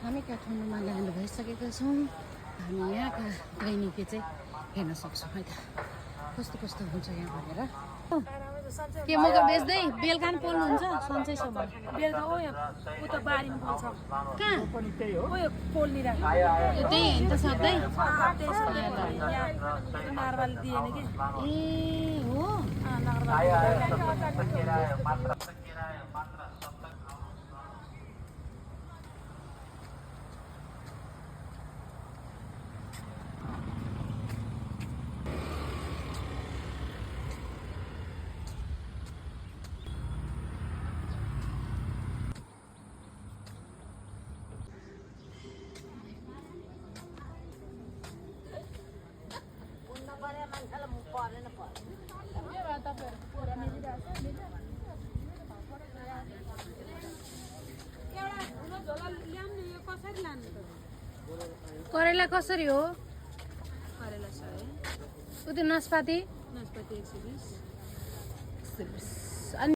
हामी काठमाडौँमा ल्यान्ड भइसकेका छौँ। हामी यहाँका दैनिकी चाहिँ हेर्न सक्छौँ है त कस्तो कस्तो हुन्छ यहाँ भनेर। के मकै बेच्दै बेलुका नि पोल्नुहुन्छ सन्चैसम्म? बेलुका उता बारीमा पोल्छ। कहाँ पोल्ने त्यही होइन त सधैँ? नारवाले दिएन कि ए हो करेला कसरी हो? करेला 100, उति नास्पाती 120। अनि